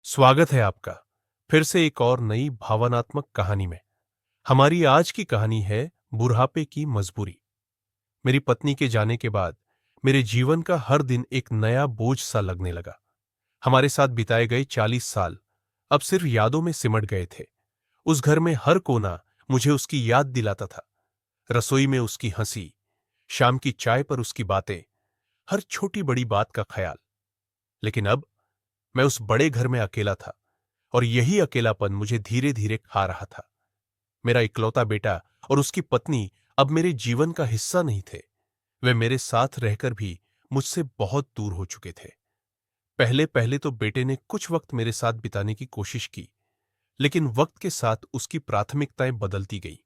स्वागत है आपका फिर से एक और नई भावनात्मक कहानी में। हमारी आज की कहानी है बुढ़ापे की मजबूरी। मेरी पत्नी के जाने के बाद मेरे जीवन का हर दिन एक नया बोझ सा लगने लगा। हमारे साथ बिताए गए 40 साल अब सिर्फ यादों में सिमट गए थे। उस घर में हर कोना मुझे उसकी याद दिलाता था। रसोई में उसकी हंसी, शाम की चाय पर उसकी बातें, हर छोटी बड़ी बात का ख्याल। लेकिन अब मैं उस बड़े घर में अकेला था और यही अकेलापन मुझे धीरे धीरे खा रहा था। मेरा इकलौता बेटा और उसकी पत्नी अब मेरे जीवन का हिस्सा नहीं थे। वे मेरे साथ रहकर भी मुझसे बहुत दूर हो चुके थे। पहले पहले तो बेटे ने कुछ वक्त मेरे साथ बिताने की कोशिश की, लेकिन वक्त के साथ उसकी प्राथमिकताएं बदलती गई।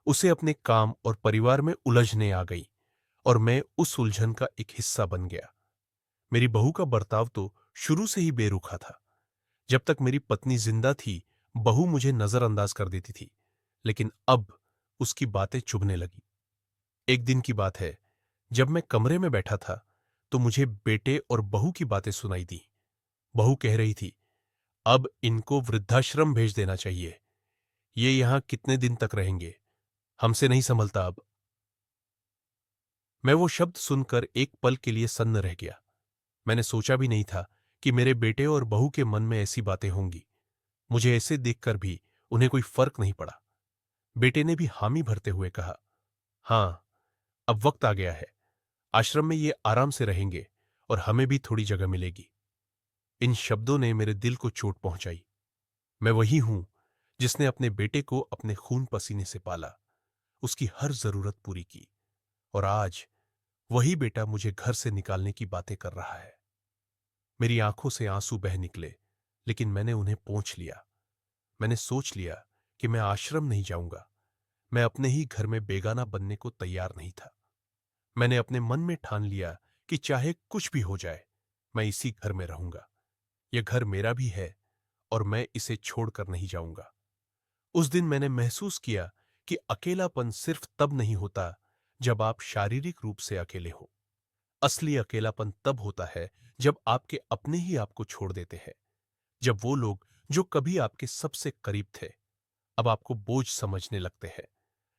उसे अपने काम और परिवार में उलझने आ गई और मैं उस उलझन का एक हिस्सा बन गया। मेरी बहू का बर्ताव तो शुरू से ही बेरुखा था। जब तक मेरी पत्नी जिंदा थी, बहू मुझे नजरअंदाज कर देती थी, लेकिन अब उसकी बातें चुभने लगी। एक दिन की बात है, जब मैं कमरे में बैठा था, तो मुझे बेटे और बहू की बातें सुनाई दी। बहू कह रही थी, अब इनको वृद्धाश्रम भेज देना चाहिए। ये यहां कितने दिन तक रहेंगे, हमसे नहीं संभलता अब। मैं वो शब्द सुनकर एक पल के लिए सन्न रह गया। मैंने सोचा भी नहीं था कि मेरे बेटे और बहू के मन में ऐसी बातें होंगी। मुझे ऐसे देखकर भी उन्हें कोई फर्क नहीं पड़ा। बेटे ने भी हामी भरते हुए कहा, हां, अब वक्त आ गया है। आश्रम में ये आराम से रहेंगे और हमें भी थोड़ी जगह मिलेगी। इन शब्दों ने मेरे दिल को चोट पहुंचाई। मैं वही हूं जिसने अपने बेटे को अपने खून पसीने से पाला, उसकी हर जरूरत पूरी की, और आज वही बेटा मुझे घर से निकालने की बातें कर रहा है। मेरी आंखों से आंसू बह निकले, लेकिन मैंने उन्हें पोंछ लिया। मैंने सोच लिया कि मैं आश्रम नहीं जाऊंगा। मैं अपने ही घर में बेगाना बनने को तैयार नहीं था। मैंने अपने मन में ठान लिया कि चाहे कुछ भी हो जाए, मैं इसी घर में रहूंगा। यह घर मेरा भी है और मैं इसे छोड़कर नहीं जाऊंगा। उस दिन मैंने महसूस किया कि अकेलापन सिर्फ तब नहीं होता जब आप शारीरिक रूप से अकेले हो। असली अकेलापन तब होता है जब आपके अपने ही आपको छोड़ देते हैं। जब वो लोग जो कभी आपके सबसे करीब थे, अब आपको बोझ समझने लगते हैं।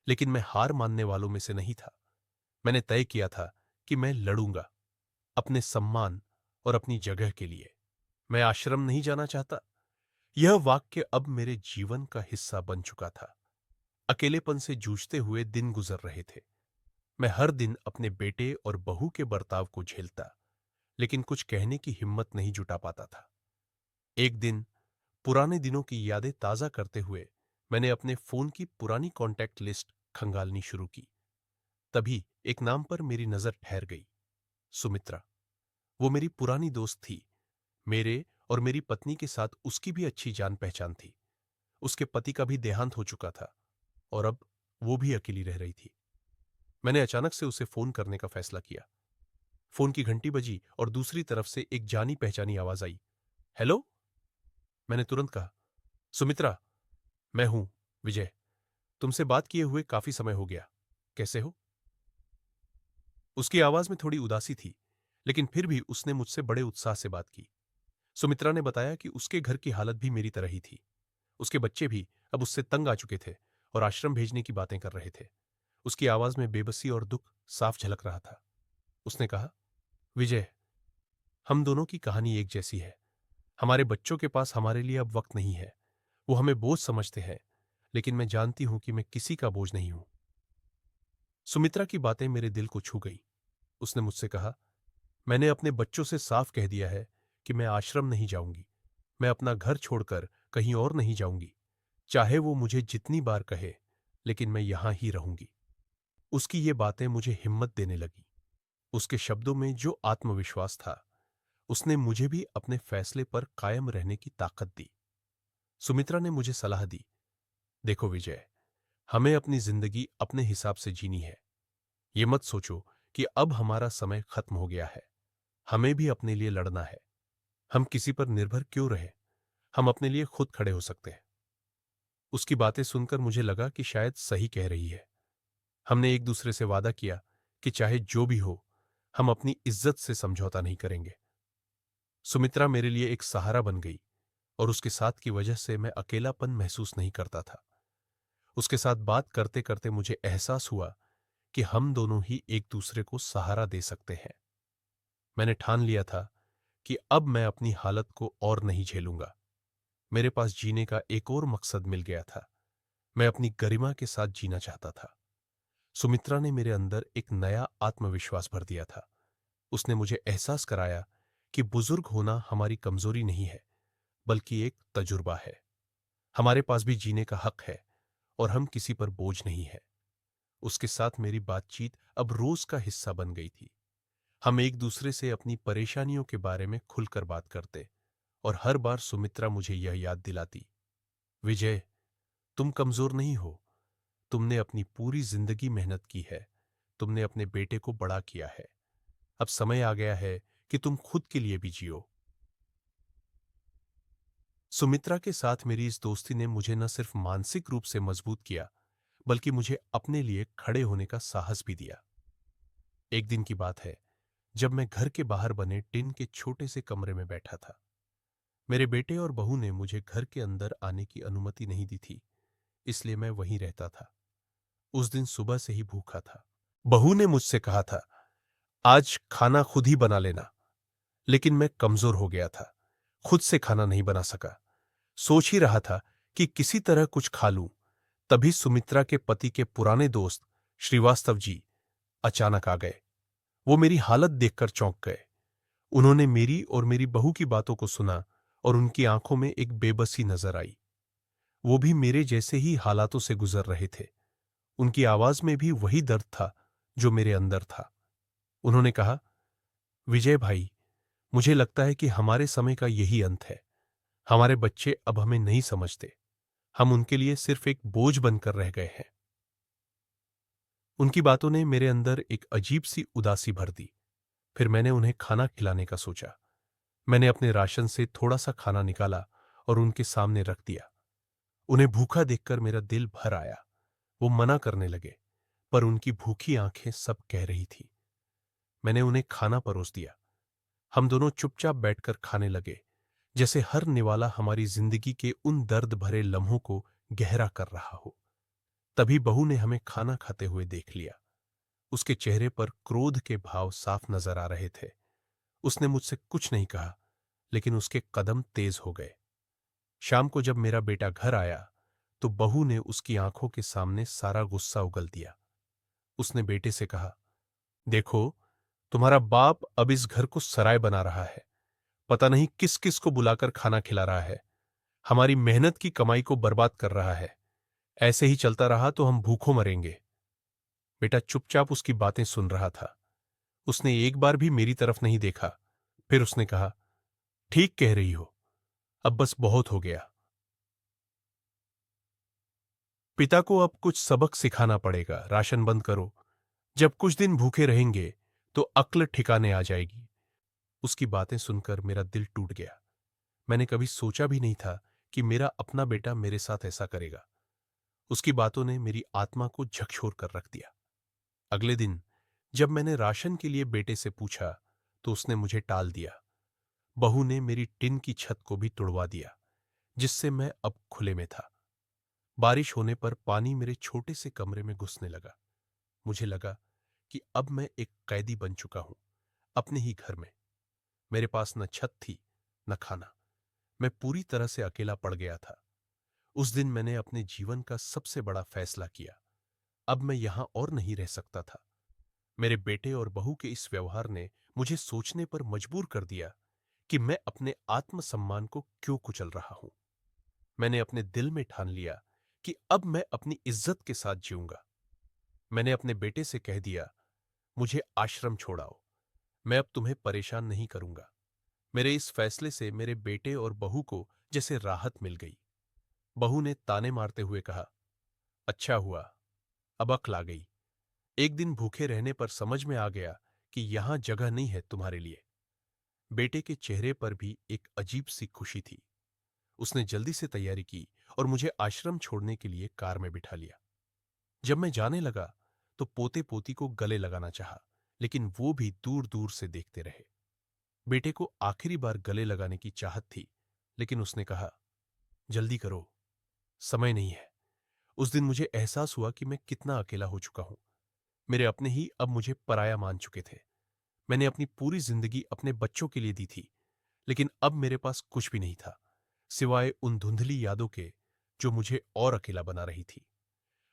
लेकिन मैं हार मानने वालों में से नहीं था। मैंने तय किया था कि मैं लड़ूंगा, अपने सम्मान और अपनी जगह के लिए। मैं आश्रम नहीं जाना चाहता। यह वाक्य अब मेरे जीवन का हिस्सा बन चुका था। अकेलेपन से जूझते हुए दिन गुजर रहे थे। मैं हर दिन अपने बेटे और बहू के बर्ताव को झेलता, लेकिन कुछ कहने की हिम्मत नहीं जुटा पाता था। एक दिन पुराने दिनों की यादें ताजा करते हुए मैंने अपने फोन की पुरानी कॉन्टैक्ट लिस्ट खंगालनी शुरू की। तभी एक नाम पर मेरी नजर ठहर गई, सुमित्रा। वो मेरी पुरानी दोस्त थी। मेरे और मेरी पत्नी के साथ उसकी भी अच्छी जान पहचान थी। उसके पति का भी देहांत हो चुका था और अब वो भी अकेली रह रही थी। मैंने अचानक से उसे फोन करने का फैसला किया। फोन की घंटी बजी और दूसरी तरफ से एक जानी पहचानी आवाज आई, हेलो। मैंने तुरंत कहा, सुमित्रा, मैं हूं, विजय। तुमसे बात किए हुए काफी समय हो गया। कैसे हो? उसकी आवाज में थोड़ी उदासी थी, लेकिन फिर भी उसने मुझसे बड़े उत्साह से बात की। सुमित्रा ने बताया कि उसके घर की हालत भी मेरी तरह ही थी। उसके बच्चे भी अब उससे तंग आ चुके थे और आश्रम भेजने की बातें कर रहे थे। उसकी आवाज में बेबसी और दुख साफ झलक रहा था। उसने कहा, विजय, हम दोनों की कहानी एक जैसी है। हमारे बच्चों के पास हमारे लिए अब वक्त नहीं है। वो हमें बोझ समझते हैं, लेकिन मैं जानती हूं कि मैं किसी का बोझ नहीं हूं। सुमित्रा की बातें मेरे दिल को छू गई। उसने मुझसे कहा, मैंने अपने बच्चों से साफ कह दिया है कि मैं आश्रम नहीं जाऊंगी। मैं अपना घर छोड़कर कहीं और नहीं जाऊंगी, चाहे वो मुझे जितनी बार कहे, लेकिन मैं यहां ही रहूंगी। उसकी ये बातें मुझे हिम्मत देने लगी। उसके शब्दों में जो आत्मविश्वास था, उसने मुझे भी अपने फैसले पर कायम रहने की ताकत दी। सुमित्रा ने मुझे सलाह दी, देखो विजय, हमें अपनी जिंदगी अपने हिसाब से जीनी है। ये मत सोचो कि अब हमारा समय खत्म हो गया है। हमें भी अपने लिए लड़ना है। हम किसी पर निर्भर क्यों रहे? हम अपने लिए खुद खड़े हो सकते हैं। उसकी बातें सुनकर मुझे लगा कि शायद सही कह रही है। हमने एक दूसरे से वादा किया कि चाहे जो भी हो, हम अपनी इज्जत से समझौता नहीं करेंगे। सुमित्रा मेरे लिए एक सहारा बन गई। और उसके साथ की वजह से मैं अकेलापन महसूस नहीं करता था। उसके साथ बात करते करते मुझे एहसास हुआ कि हम दोनों ही एक दूसरे को सहारा दे सकते हैं। मैंने ठान लिया था कि अब मैं अपनी हालत को और नहीं झेलूंगा। मेरे पास जीने का एक और मकसद मिल गया था। मैं अपनी गरिमा के साथ जीना चाहता था। सुमित्रा ने मेरे अंदर एक नया आत्मविश्वास भर दिया था। उसने मुझे एहसास कराया कि बुजुर्ग होना हमारी कमजोरी नहीं है, बल्कि एक तजुर्बा है। हमारे पास भी जीने का हक है और हम किसी पर बोझ नहीं है। उसके साथ मेरी बातचीत अब रोज का हिस्सा बन गई थी। हम एक दूसरे से अपनी परेशानियों के बारे में खुलकर बात करते और हर बार सुमित्रा मुझे यह याद दिलाती, विजय, तुम कमजोर नहीं हो। तुमने अपनी पूरी जिंदगी मेहनत की है। तुमने अपने बेटे को बड़ा किया है। अब समय आ गया है कि तुम खुद के लिए भी जियो। सुमित्रा के साथ मेरी इस दोस्ती ने मुझे न सिर्फ मानसिक रूप से मजबूत किया, बल्कि मुझे अपने लिए खड़े होने का साहस भी दिया। एक दिन की बात है, जब मैं घर के बाहर बने टिन के छोटे से कमरे में बैठा था। मेरे बेटे और बहू ने मुझे घर के अंदर आने की अनुमति नहीं दी थी, इसलिए मैं वहीं रहता था। उस दिन सुबह से ही भूखा था। बहू ने मुझसे कहा था, आज खाना खुद ही बना लेना, लेकिन मैं कमजोर हो गया था। खुद से खाना नहीं बना सका। सोच ही रहा था कि किसी तरह कुछ खा लूं, तभी सुमित्रा के पति के पुराने दोस्त श्रीवास्तव जी अचानक आ गए। वो मेरी हालत देखकर चौंक गए। उन्होंने मेरी और मेरी बहू की बातों को सुना और उनकी आंखों में एक बेबसी नजर आई। वो भी मेरे जैसे ही हालातों से गुजर रहे थे। उनकी आवाज में भी वही दर्द था जो मेरे अंदर था। उन्होंने कहा, विजय भाई, मुझे लगता है कि हमारे समय का यही अंत है। हमारे बच्चे अब हमें नहीं समझते। हम उनके लिए सिर्फ एक बोझ बनकर रह गए हैं। उनकी बातों ने मेरे अंदर एक अजीब सी उदासी भर दी। फिर मैंने उन्हें खाना खिलाने का सोचा। मैंने अपने राशन से थोड़ा सा खाना निकाला और उनके सामने रख दिया। उन्हें भूखा देखकर मेरा दिल भर आया। वो मना करने लगे, पर उनकी भूखी आंखें सब कह रही थी। मैंने उन्हें खाना परोस दिया। हम दोनों चुपचाप बैठकर खाने लगे, जैसे हर निवाला हमारी जिंदगी के उन दर्द भरे लम्हों को गहरा कर रहा हो। तभी बहू ने हमें खाना खाते हुए देख लिया। उसके चेहरे पर क्रोध के भाव साफ नजर आ रहे थे। उसने मुझसे कुछ नहीं कहा, लेकिन उसके कदम तेज हो गए। शाम को जब मेरा बेटा घर आया, तो बहू ने उसकी आंखों के सामने सारा गुस्सा उगल दिया। उसने बेटे से कहा, देखो, तुम्हारा बाप अब इस घर को सराय बना रहा है। पता नहीं किस किस को बुलाकर खाना खिला रहा है। हमारी मेहनत की कमाई को बर्बाद कर रहा है। ऐसे ही चलता रहा तो हम भूखों मरेंगे। बेटा चुपचाप उसकी बातें सुन रहा था। उसने एक बार भी मेरी तरफ नहीं देखा। फिर उसने कहा, ठीक कह रही हो, अब बस बहुत हो गया। पिता को अब कुछ सबक सिखाना पड़ेगा। राशन बंद करो। जब कुछ दिन भूखे रहेंगे तो अक्ल ठिकाने आ जाएगी। उसकी बातें सुनकर मेरा दिल टूट गया। मैंने कभी सोचा भी नहीं था कि मेरा अपना बेटा मेरे साथ ऐसा करेगा। उसकी बातों ने मेरी आत्मा को झकझोर कर रख दिया। अगले दिन जब मैंने राशन के लिए बेटे से पूछा, तो उसने मुझे टाल दिया। बहू ने मेरी टिन की छत को भी तुड़वा दिया, जिससे मैं अब खुले में था। बारिश होने पर पानी मेरे छोटे से कमरे में घुसने लगा। मुझे लगा कि अब मैं एक कैदी बन चुका हूं, अपने ही घर में। मेरे पास न छत थी, न खाना। मैं पूरी तरह से अकेला पड़ गया था। उस दिन मैंने अपने जीवन का सबसे बड़ा फैसला किया। अब मैं यहां और नहीं रह सकता था। मेरे बेटे और बहू के इस व्यवहार ने मुझे सोचने पर मजबूर कर दिया कि मैं अपने आत्मसम्मान को क्यों कुचल रहा हूं। मैंने अपने दिल में ठान लिया कि अब मैं अपनी इज्जत के साथ जीऊंगा। मैंने अपने बेटे से कह दिया, मुझे आश्रम छोड़ाओ। मैं अब तुम्हें परेशान नहीं करूंगा। मेरे इस फैसले से मेरे बेटे और बहू को जैसे राहत मिल गई। बहू ने ताने मारते हुए कहा, अच्छा हुआ, अब अक्ल आ गई। एक दिन भूखे रहने पर समझ में आ गया कि यहां जगह नहीं है तुम्हारे लिए। बेटे के चेहरे पर भी एक अजीब सी खुशी थी। उसने जल्दी से तैयारी की और मुझे आश्रम छोड़ने के लिए कार में बिठा लिया। जब मैं जाने लगा तो पोते पोती को गले लगाना चाहा, लेकिन वो भी दूर दूर से देखते रहे। बेटे को आखिरी बार गले लगाने की चाहत थी, लेकिन उसने कहा, जल्दी करो, समय नहीं है। उस दिन मुझे एहसास हुआ कि मैं कितना अकेला हो चुका हूं। मेरे अपने ही अब मुझे पराया मान चुके थे। मैंने अपनी पूरी जिंदगी अपने बच्चों के लिए दी थी, लेकिन अब मेरे पास कुछ भी नहीं था, सिवाय उन धुंधली यादों के जो मुझे और अकेला बना रही थी।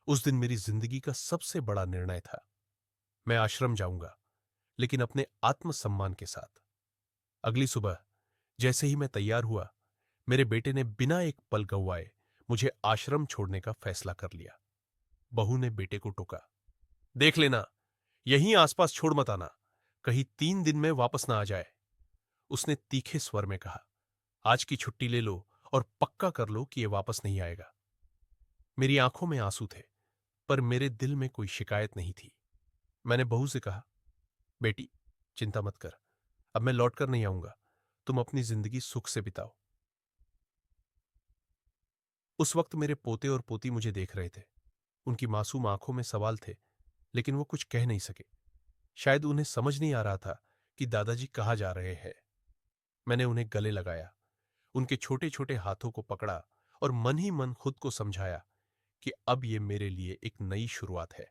उस दिन मेरी जिंदगी का सबसे बड़ा निर्णय था। मैं आश्रम जाऊंगा, लेकिन अपने आत्मसम्मान के साथ। अगली सुबह जैसे ही मैं तैयार हुआ, मेरे बेटे ने बिना एक पल गंवाए मुझे आश्रम छोड़ने का फैसला कर लिया। बहू ने बेटे को टोका, देख लेना, यहीं आसपास छोड़ मत आना, कहीं 3 दिन में वापस ना आ जाए। उसने तीखे स्वर में कहा, आज की छुट्टी ले लो और पक्का कर लो कि ये वापस नहीं आएगा। मेरी आंखों में आंसू थे, पर मेरे दिल में कोई शिकायत नहीं थी। मैंने बहू से कहा, बेटी, चिंता मत कर, अब मैं लौटकर नहीं आऊंगा, तुम अपनी जिंदगी सुख से बिताओ। उस वक्त मेरे पोते और पोती मुझे देख रहे थे। उनकी मासूम आंखों में सवाल थे, लेकिन वो कुछ कह नहीं सके। शायद उन्हें समझ नहीं आ रहा था कि दादाजी कहाँ जा रहे हैं। मैंने उन्हें गले लगाया, उनके छोटे छोटे हाथों को पकड़ा और मन ही मन खुद को समझाया कि अब ये मेरे लिए एक नई शुरुआत है।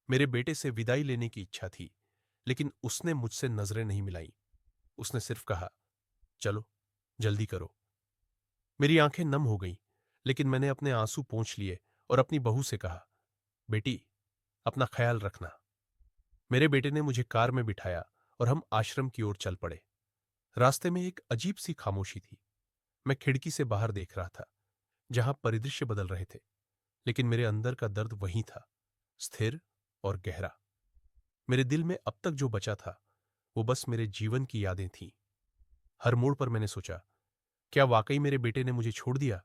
मेरे बेटे से विदाई लेने की इच्छा थी, लेकिन उसने मुझसे नजरें नहीं मिलाई। उसने सिर्फ कहा, चलो, जल्दी करो। मेरी आंखें नम हो गईं, लेकिन मैंने अपने आंसू पोंछ लिए और अपनी बहू से कहा, बेटी, अपना ख्याल रखना। मेरे बेटे ने मुझे कार में बिठाया और हम आश्रम की ओर चल पड़े। रास्ते में एक अजीब सी खामोशी थी। मैं खिड़की से बाहर देख रहा था, जहां परिदृश्य बदल रहे थे, लेकिन मेरे अंदर का दर्द वहीं था, स्थिर और गहरा। मेरे दिल में अब तक जो बचा था, वो बस मेरे जीवन की यादें थीं। हर मोड़ पर मैंने सोचा, क्या वाकई मेरे बेटे ने मुझे छोड़ दिया?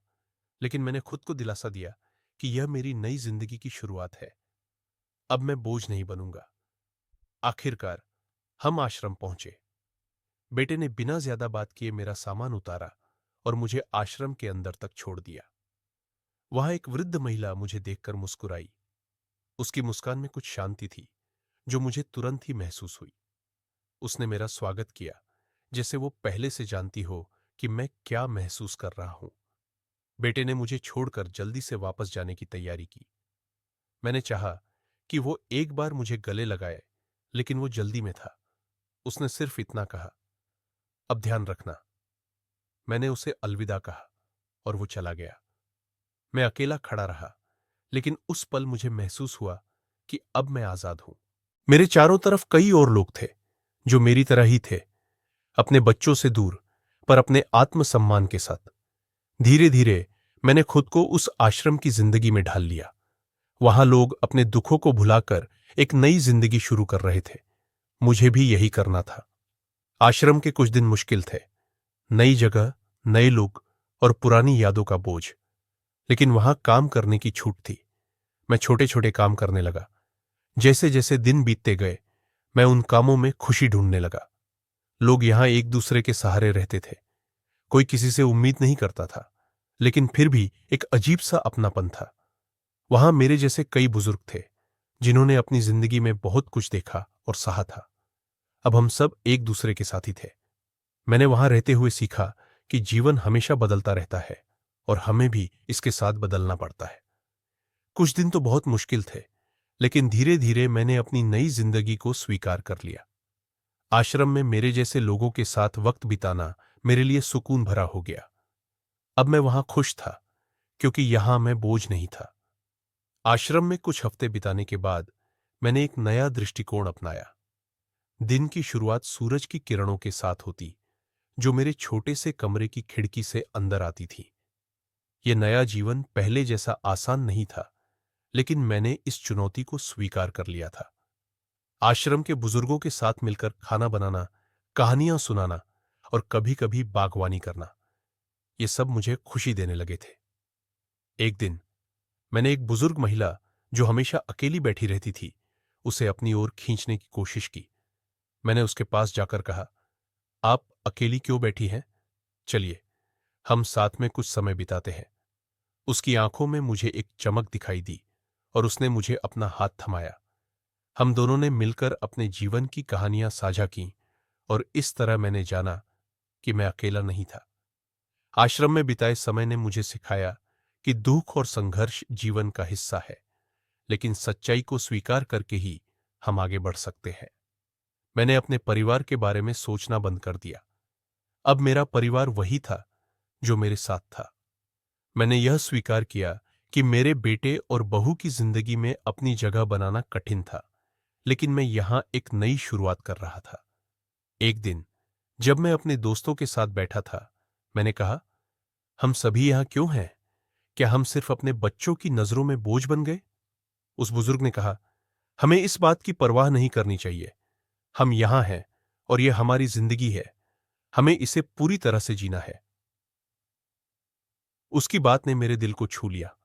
लेकिन मैंने खुद को दिलासा दिया कि यह मेरी नई जिंदगी की शुरुआत है। अब मैं बोझ नहीं बनूंगा। आखिरकार हम आश्रम पहुंचे। बेटे ने बिना ज्यादा बात किए मेरा सामान उतारा और मुझे आश्रम के अंदर तक छोड़ दिया। वहां एक वृद्ध महिला मुझे देखकर मुस्कुराई। उसकी मुस्कान में कुछ शांति थी, जो मुझे तुरंत ही महसूस हुई। उसने मेरा स्वागत किया, जैसे वो पहले से जानती हो कि मैं क्या महसूस कर रहा हूं। बेटे ने मुझे छोड़कर जल्दी से वापस जाने की तैयारी की। मैंने चाहा कि वो एक बार मुझे गले लगाए, लेकिन वो जल्दी में था। उसने सिर्फ इतना कहा, अब ध्यान रखना। मैंने उसे अलविदा कहा और वो चला गया। मैं अकेला खड़ा रहा, लेकिन उस पल मुझे महसूस हुआ कि अब मैं आजाद हूं। मेरे चारों तरफ कई और लोग थे, जो मेरी तरह ही थे, अपने बच्चों से दूर, पर अपने आत्मसम्मान के साथ। धीरे धीरे मैंने खुद को उस आश्रम की जिंदगी में ढाल लिया। वहां लोग अपने दुखों को भुलाकर एक नई जिंदगी शुरू कर रहे थे। मुझे भी यही करना था। आश्रम के कुछ दिन मुश्किल थे, नई जगह, नए लोग और पुरानी यादों का बोझ, लेकिन वहां काम करने की छूट थी। मैं छोटे छोटे काम करने लगा। जैसे जैसे दिन बीतते गए, मैं उन कामों में खुशी ढूंढने लगा। लोग यहां एक दूसरे के सहारे रहते थे। कोई किसी से उम्मीद नहीं करता था, लेकिन फिर भी एक अजीब सा अपनापन था। वहां मेरे जैसे कई बुजुर्ग थे, जिन्होंने अपनी जिंदगी में बहुत कुछ देखा और सहा था। अब हम सब एक दूसरे के साथी थे। मैंने वहां रहते हुए सीखा कि जीवन हमेशा बदलता रहता है और हमें भी इसके साथ बदलना पड़ता है। कुछ दिन तो बहुत मुश्किल थे, लेकिन धीरे धीरे मैंने अपनी नई जिंदगी को स्वीकार कर लिया। आश्रम में मेरे जैसे लोगों के साथ वक्त बिताना मेरे लिए सुकून भरा हो गया। अब मैं वहां खुश था, क्योंकि यहां मैं बोझ नहीं था। आश्रम में कुछ हफ्ते बिताने के बाद मैंने एक नया दृष्टिकोण अपनाया। दिन की शुरुआत सूरज की किरणों के साथ होती, जो मेरे छोटे से कमरे की खिड़की से अंदर आती थी। यह नया जीवन पहले जैसा आसान नहीं था, लेकिन मैंने इस चुनौती को स्वीकार कर लिया था। आश्रम के बुजुर्गों के साथ मिलकर खाना बनाना, कहानियां सुनाना और कभी-कभी बागवानी करना, ये सब मुझे खुशी देने लगे थे। एक दिन मैंने एक बुजुर्ग महिला, जो हमेशा अकेली बैठी रहती थी, उसे अपनी ओर खींचने की कोशिश की। मैंने उसके पास जाकर कहा, आप अकेली क्यों बैठी हैं? चलिए, हम साथ में कुछ समय बिताते हैं। उसकी आंखों में मुझे एक चमक दिखाई दी और उसने मुझे अपना हाथ थमाया। हम दोनों ने मिलकर अपने जीवन की कहानियां साझा कीं और इस तरह मैंने जाना कि मैं अकेला नहीं था। आश्रम में बिताए समय ने मुझे सिखाया कि दुख और संघर्ष जीवन का हिस्सा है, लेकिन सच्चाई को स्वीकार करके ही हम आगे बढ़ सकते हैं। मैंने अपने परिवार के बारे में सोचना बंद कर दिया। अब मेरा परिवार वही था जो मेरे साथ था। मैंने यह स्वीकार किया कि मेरे बेटे और बहू की जिंदगी में अपनी जगह बनाना कठिन था, लेकिन मैं यहां एक नई शुरुआत कर रहा था। एक दिन जब मैं अपने दोस्तों के साथ बैठा था, मैंने कहा, हम सभी यहां क्यों हैं? क्या हम सिर्फ अपने बच्चों की नजरों में बोझ बन गए? उस बुजुर्ग ने कहा, हमें इस बात की परवाह नहीं करनी चाहिए। हम यहां हैं और यह हमारी जिंदगी है। हमें इसे पूरी तरह से जीना है। उसकी बात ने मेरे दिल को छू लिया।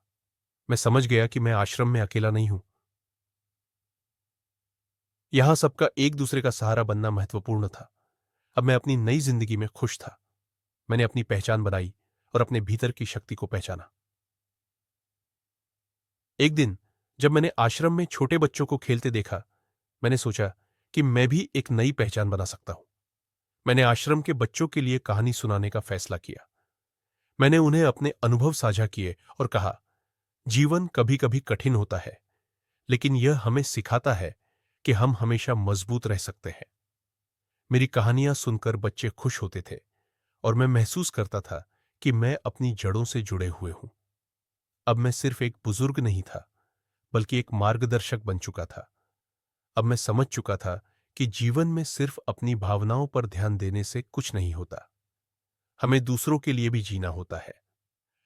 मैं समझ गया कि मैं आश्रम में अकेला नहीं हूं। यहां सबका एक दूसरे का सहारा बनना महत्वपूर्ण था। अब मैं अपनी नई जिंदगी में खुश था। मैंने अपनी पहचान बनाई और अपने भीतर की शक्ति को पहचाना। एक दिन जब मैंने आश्रम में छोटे बच्चों को खेलते देखा, मैंने सोचा कि मैं भी एक नई पहचान बना सकता हूं। मैंने आश्रम के बच्चों के लिए कहानी सुनाने का फैसला किया। मैंने उन्हें अपने अनुभव साझा किए और कहा, जीवन कभी कभी कठिन होता है, लेकिन यह हमें सिखाता है कि हम हमेशा मजबूत रह सकते हैं। मेरी कहानियां सुनकर बच्चे खुश होते थे और मैं महसूस करता था कि मैं अपनी जड़ों से जुड़े हुए हूं। अब मैं सिर्फ एक बुजुर्ग नहीं था, बल्कि एक मार्गदर्शक बन चुका था। अब मैं समझ चुका था कि जीवन में सिर्फ अपनी भावनाओं पर ध्यान देने से कुछ नहीं होता। हमें दूसरों के लिए भी जीना होता है।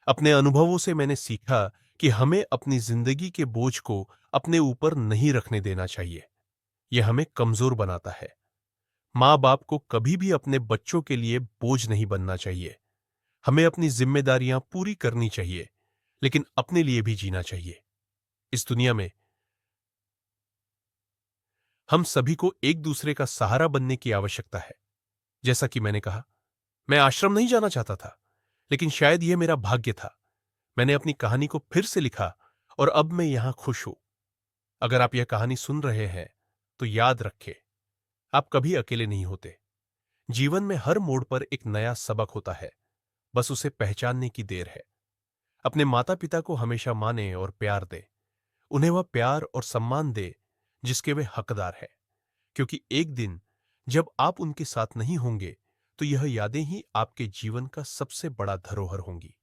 अपने अनुभवों से मैंने सीखा कि हमें अपनी जिंदगी के बोझ को अपने ऊपर नहीं रखने देना चाहिए। यह हमें कमजोर बनाता है। माँ बाप को कभी भी अपने बच्चों के लिए बोझ नहीं बनना चाहिए। हमें अपनी जिम्मेदारियां पूरी करनी चाहिए, लेकिन अपने लिए भी जीना चाहिए। इस दुनिया में हम सभी को एक दूसरे का सहारा बनने की आवश्यकता है। जैसा कि मैंने कहा, मैं आश्रम नहीं जाना चाहता था, लेकिन शायद यह मेरा भाग्य था। मैंने अपनी कहानी को फिर से लिखा और अब मैं यहां खुश हूं। अगर आप यह कहानी सुन रहे हैं, तो याद रखें, आप कभी अकेले नहीं होते। जीवन में हर मोड़ पर एक नया सबक होता है, बस उसे पहचानने की देर है। अपने माता पिता को हमेशा माने और प्यार दे। उन्हें वह प्यार और सम्मान दे जिसके वे हकदार हैं, क्योंकि एक दिन जब आप उनके साथ नहीं होंगे, तो यह यादें ही आपके जीवन का सबसे बड़ा धरोहर होंगी।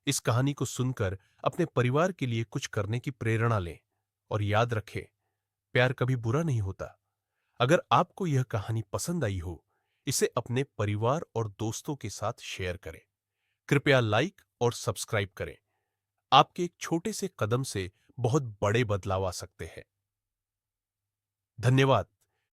इस कहानी को सुनकर अपने परिवार के लिए कुछ करने की प्रेरणा लें और याद रखें, प्यार कभी बुरा नहीं होता। अगर आपको यह कहानी पसंद आई हो, इसे अपने परिवार और दोस्तों के साथ शेयर करें। कृपया लाइक और सब्सक्राइब करें। आपके एक छोटे से कदम से बहुत बड़े बदलाव आ सकते हैं। धन्यवाद।